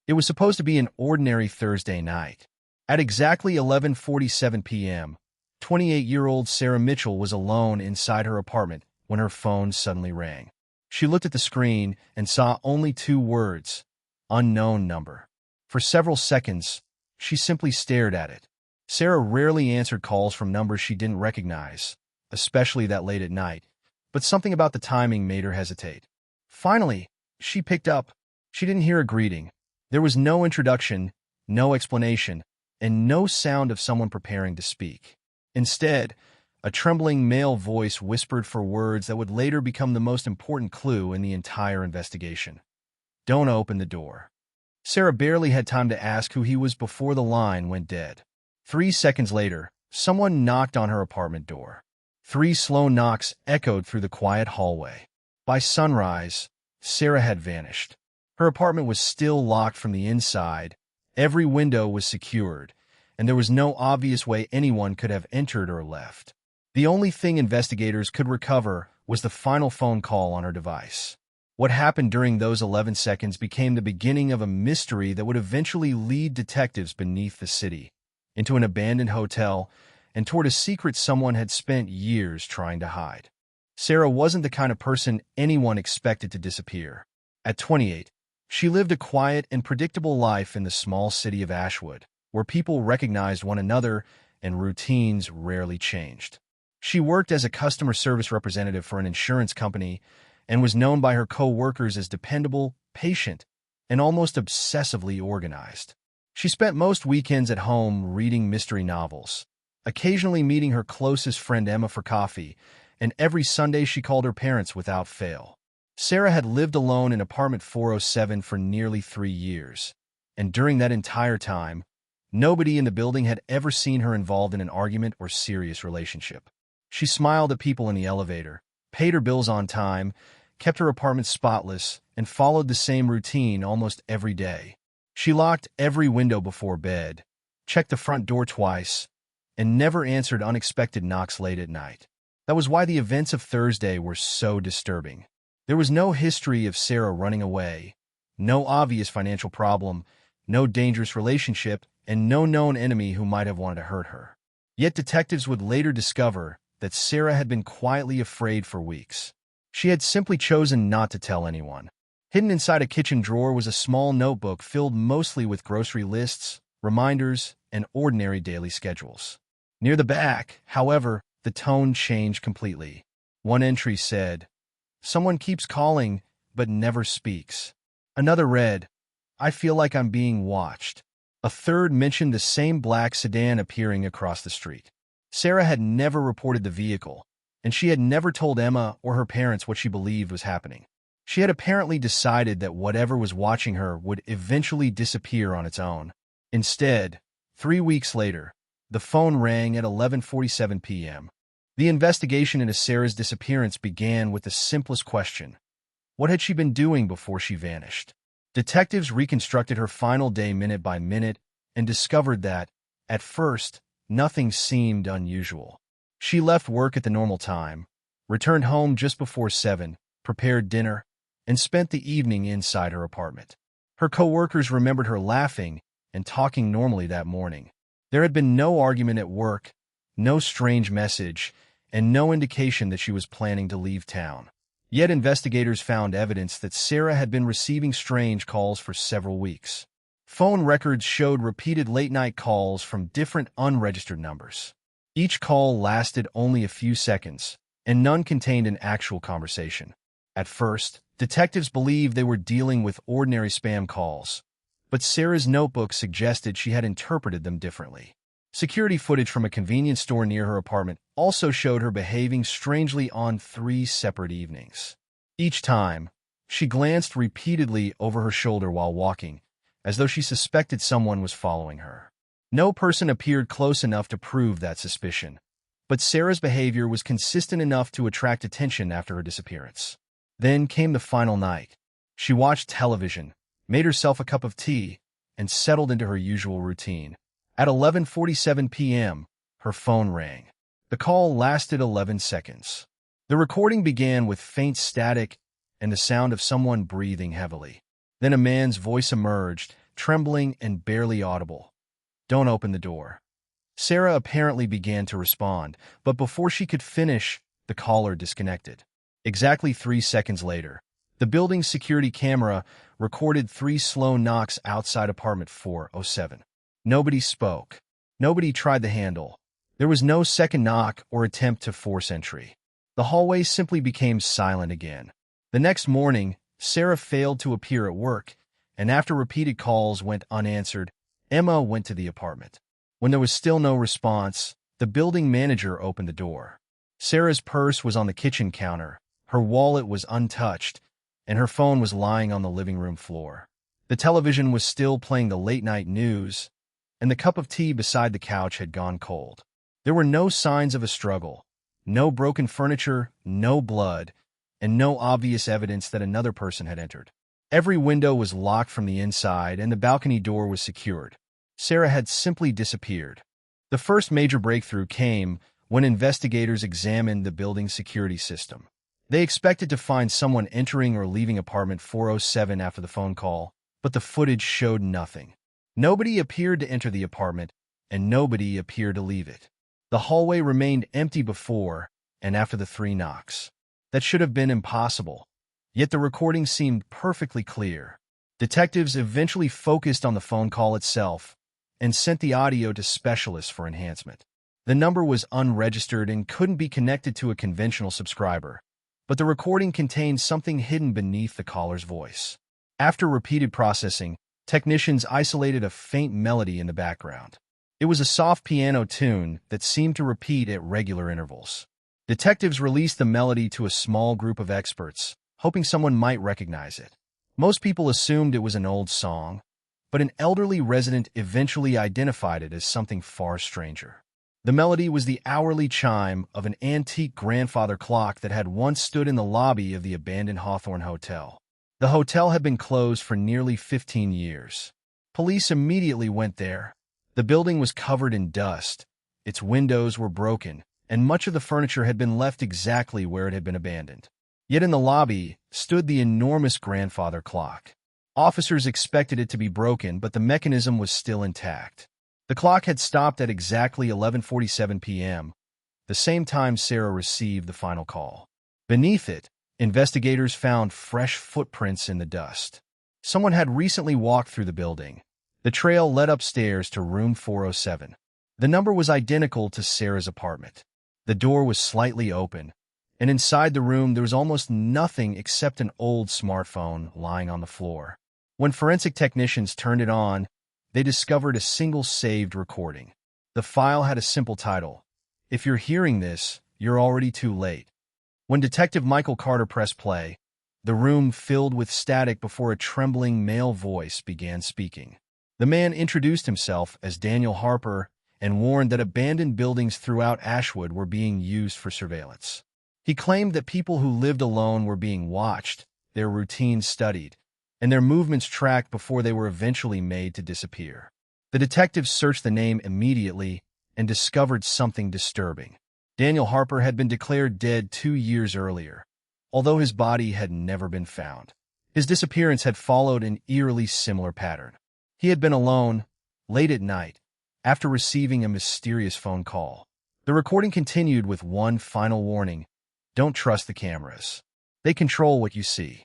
It was supposed to be an ordinary Thursday night. At exactly 11:47 p.m., 28-year-old Sarah Mitchell was alone inside her apartment when her phone suddenly rang. She looked at the screen and saw only two words, unknown number. For several seconds, she simply stared at it. Sarah rarely answered calls from numbers she didn't recognize, especially that late at night, but something about the timing made her hesitate. Finally, she picked up. She didn't hear a greeting. There was no introduction, no explanation, and no sound of someone preparing to speak. Instead, a trembling male voice whispered for words that would later become the most important clue in the entire investigation. "Don't open the door." Sarah barely had time to ask who he was before the line went dead. 3 seconds later, someone knocked on her apartment door. 3 slow knocks echoed through the quiet hallway. By sunrise, Sarah had vanished. Her apartment was still locked from the inside, every window was secured, and there was no obvious way anyone could have entered or left. The only thing investigators could recover was the final phone call on her device. What happened during those 11 seconds became the beginning of a mystery that would eventually lead detectives beneath the city, into an abandoned hotel, and toward a secret someone had spent years trying to hide. Sarah wasn't the kind of person anyone expected to disappear. At 28, she lived a quiet and predictable life in the small city of Ashwood, where people recognized one another and routines rarely changed. She worked as a customer service representative for an insurance company and was known by her co-workers as dependable, patient, and almost obsessively organized. She spent most weekends at home reading mystery novels, occasionally meeting her closest friend Emma for coffee, and every Sunday she called her parents without fail. Sarah had lived alone in apartment 407 for nearly 3 years, and during that entire time, nobody in the building had ever seen her involved in an argument or serious relationship. She smiled at people in the elevator, paid her bills on time, kept her apartment spotless, and followed the same routine almost every day. She locked every window before bed, checked the front door twice, and never answered unexpected knocks late at night. That was why the events of Thursday were so disturbing. There was no history of Sarah running away, no obvious financial problem, no dangerous relationship, and no known enemy who might have wanted to hurt her. Yet detectives would later discover that Sarah had been quietly afraid for weeks. She had simply chosen not to tell anyone. Hidden inside a kitchen drawer was a small notebook filled mostly with grocery lists, reminders, and ordinary daily schedules. Near the back, however, the tone changed completely. One entry said, "Someone keeps calling, but never speaks." Another read, "I feel like I'm being watched." A third mentioned the same black sedan appearing across the street. Sarah had never reported the vehicle, and she had never told Emma or her parents what she believed was happening. She had apparently decided that whatever was watching her would eventually disappear on its own. Instead, 3 weeks later, the phone rang at 11:47 p.m. The investigation into Sarah's disappearance began with the simplest question: what had she been doing before she vanished? Detectives reconstructed her final day minute by minute and discovered that, at first, nothing seemed unusual. She left work at the normal time, returned home just before 7, prepared dinner, and spent the evening inside her apartment. Her coworkers remembered her laughing and talking normally that morning. There had been no argument at work, no strange message, and no indication that she was planning to leave town. Yet investigators found evidence that Sarah had been receiving strange calls for several weeks. Phone records showed repeated late-night calls from different unregistered numbers. Each call lasted only a few seconds, and none contained an actual conversation. At first, detectives believed they were dealing with ordinary spam calls, but Sarah's notebook suggested she had interpreted them differently. Security footage from a convenience store near her apartment also showed her behaving strangely on 3 separate evenings. Each time, she glanced repeatedly over her shoulder while walking, as though she suspected someone was following her. No person appeared close enough to prove that suspicion, but Sarah's behavior was consistent enough to attract attention after her disappearance. Then came the final night. She watched television, made herself a cup of tea, and settled into her usual routine. At 11:47 p.m., her phone rang. The call lasted 11 seconds. The recording began with faint static and the sound of someone breathing heavily. Then a man's voice emerged, trembling and barely audible. "Don't open the door." Sarah apparently began to respond, but before she could finish, the caller disconnected. Exactly 3 seconds later, the building's security camera recorded 3 slow knocks outside apartment 407. Nobody spoke. Nobody tried the handle. There was no second knock or attempt to force entry. The hallway simply became silent again. The next morning, Sarah failed to appear at work, and after repeated calls went unanswered, Emma went to the apartment. When there was still no response, the building manager opened the door. Sarah's purse was on the kitchen counter, her wallet was untouched, and her phone was lying on the living room floor. The television was still playing the late-night news, and the cup of tea beside the couch had gone cold. There were no signs of a struggle, no broken furniture, no blood, and no obvious evidence that another person had entered. Every window was locked from the inside, and the balcony door was secured. Sarah had simply disappeared. The first major breakthrough came when investigators examined the building's security system. They expected to find someone entering or leaving apartment 407 after the phone call, but the footage showed nothing. Nobody appeared to enter the apartment, and nobody appeared to leave it. The hallway remained empty before and after the 3 knocks. That should have been impossible, yet the recording seemed perfectly clear. Detectives eventually focused on the phone call itself and sent the audio to specialists for enhancement. The number was unregistered and couldn't be connected to a conventional subscriber, but the recording contained something hidden beneath the caller's voice. After repeated processing, technicians isolated a faint melody in the background. It was a soft piano tune that seemed to repeat at regular intervals. Detectives released the melody to a small group of experts, hoping someone might recognize it. Most people assumed it was an old song, but an elderly resident eventually identified it as something far stranger. The melody was the hourly chime of an antique grandfather clock that had once stood in the lobby of the abandoned Hawthorne Hotel. The hotel had been closed for nearly 15 years. Police immediately went there. The building was covered in dust, its windows were broken, and much of the furniture had been left exactly where it had been abandoned. Yet in the lobby stood the enormous grandfather clock. Officers expected it to be broken, but the mechanism was still intact. The clock had stopped at exactly 11:47 p.m., the same time Sarah received the final call. Beneath it, investigators found fresh footprints in the dust. Someone had recently walked through the building. The trail led upstairs to room 407. The number was identical to Sarah's apartment. The door was slightly open, and inside the room there was almost nothing except an old smartphone lying on the floor. When forensic technicians turned it on, they discovered a single saved recording. The file had a simple title: "If you're hearing this, you're already too late." When Detective Michael Carter pressed play, the room filled with static before a trembling male voice began speaking. The man introduced himself as Daniel Harper and warned that abandoned buildings throughout Ashwood were being used for surveillance. He claimed that people who lived alone were being watched, their routines studied, and their movements tracked before they were eventually made to disappear. The detectives searched the name immediately and discovered something disturbing. Daniel Harper had been declared dead 2 years earlier, although his body had never been found. His disappearance had followed an eerily similar pattern. He had been alone, late at night, after receiving a mysterious phone call. The recording continued with one final warning: don't trust the cameras. They control what you see.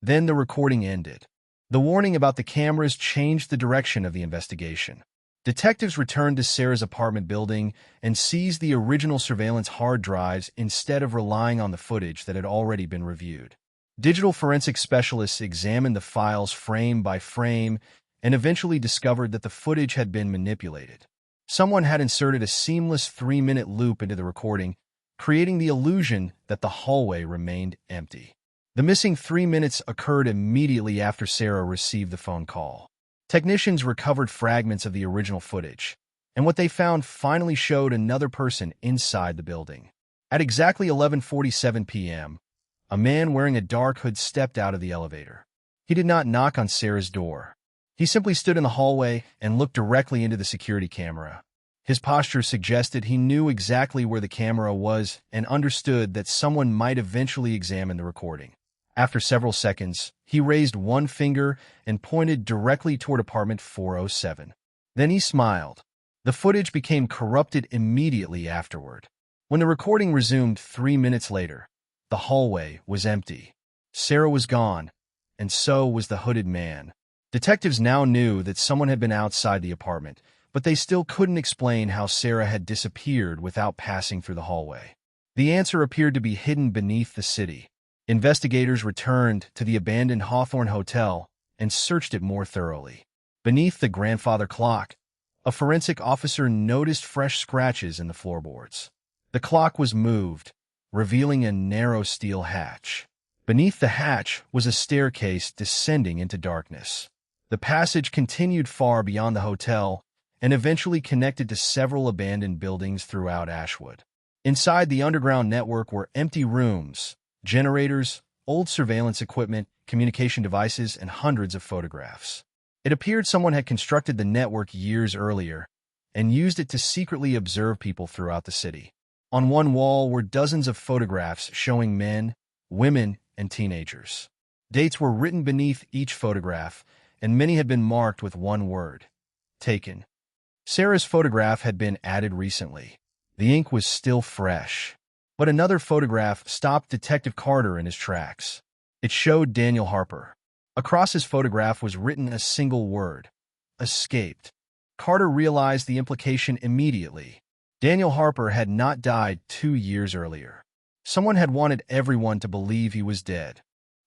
Then the recording ended. The warning about the cameras changed the direction of the investigation. Detectives returned to Sarah's apartment building and seized the original surveillance hard drives instead of relying on the footage that had already been reviewed. Digital forensic specialists examined the files frame by frame and eventually discovered that the footage had been manipulated. Someone had inserted a seamless 3-minute loop into the recording, creating the illusion that the hallway remained empty. The missing 3 minutes occurred immediately after Sarah received the phone call. Technicians recovered fragments of the original footage, and what they found finally showed another person inside the building. At exactly 11:47 p.m., a man wearing a dark hood stepped out of the elevator. He did not knock on Sarah's door. He simply stood in the hallway and looked directly into the security camera. His posture suggested he knew exactly where the camera was and understood that someone might eventually examine the recording. After several seconds, he raised one finger and pointed directly toward apartment 407. Then he smiled. The footage became corrupted immediately afterward. When the recording resumed 3 minutes later, the hallway was empty. Sarah was gone, and so was the hooded man. Detectives now knew that someone had been outside the apartment, but they still couldn't explain how Sarah had disappeared without passing through the hallway. The answer appeared to be hidden beneath the city. Investigators returned to the abandoned Hawthorne Hotel and searched it more thoroughly. Beneath the grandfather clock, a forensic officer noticed fresh scratches in the floorboards. The clock was moved, revealing a narrow steel hatch. Beneath the hatch was a staircase descending into darkness. The passage continued far beyond the hotel and eventually connected to several abandoned buildings throughout Ashwood. Inside the underground network were empty rooms, generators, old surveillance equipment, communication devices, and hundreds of photographs. It appeared someone had constructed the network years earlier and used it to secretly observe people throughout the city. On one wall were dozens of photographs showing men, women, and teenagers. Dates were written beneath each photograph, and many had been marked with one word: taken. Sarah's photograph had been added recently. The ink was still fresh. But another photograph stopped Detective Carter in his tracks. It showed Daniel Harper. Across his photograph was written a single word: escaped. Carter realized the implication immediately. Daniel Harper had not died 2 years earlier. Someone had wanted everyone to believe he was dead.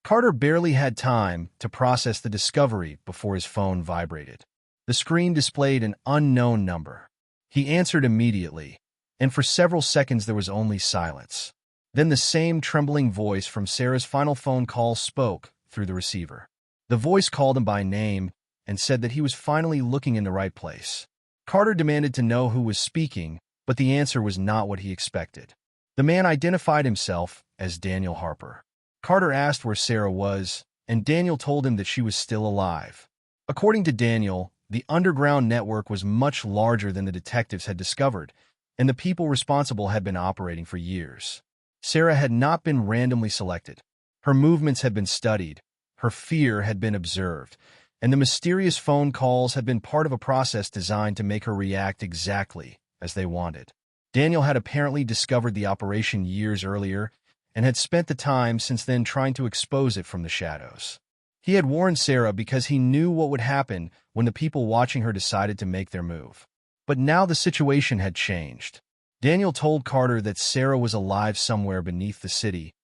Carter barely had time to process the discovery before his phone vibrated. The screen displayed an unknown number. He answered immediately, and for several seconds there was only silence. Then the same trembling voice from Sarah's final phone call spoke through the receiver. The voice called him by name and said that he was finally looking in the right place. Carter demanded to know who was speaking, but the answer was not what he expected. The man identified himself as Daniel Harper. Carter asked where Sarah was, and Daniel told him that she was still alive. According to Daniel, the underground network was much larger than the detectives had discovered, and the people responsible had been operating for years. Sarah had not been randomly selected. Her movements had been studied, her fear had been observed, and the mysterious phone calls had been part of a process designed to make her react exactly as they wanted. Daniel had apparently discovered the operation years earlier and had spent the time since then trying to expose it from the shadows. He had warned Sarah because he knew what would happen when the people watching her decided to make their move. But now the situation had changed. Daniel told Carter that Sarah was alive somewhere beneath the city,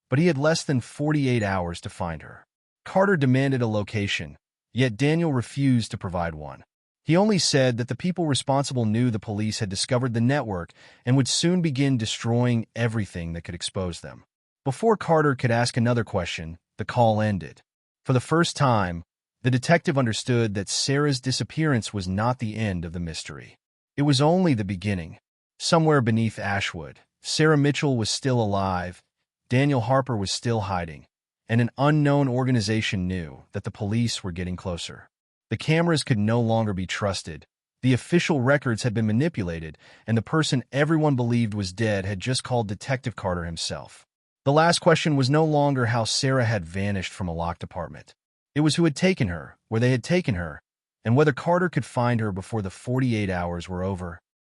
but he had less than 48 hours to find her. Carter demanded a location, yet Daniel refused to provide one. He only said that the people responsible knew the police had discovered the network and would soon begin destroying everything that could expose them. Before Carter could ask another question, the call ended. For the first time, the detective understood that Sarah's disappearance was not the end of the mystery. It was only the beginning. Somewhere beneath Ashwood, Sarah Mitchell was still alive, Daniel Harper was still hiding, and an unknown organization knew that the police were getting closer. The cameras could no longer be trusted. The official records had been manipulated, and the person everyone believed was dead had just called Detective Carter himself. The last question was no longer how Sarah had vanished from a locked apartment. It was who had taken her, where they had taken her, and whether Carter could find her before the 48 hours were over.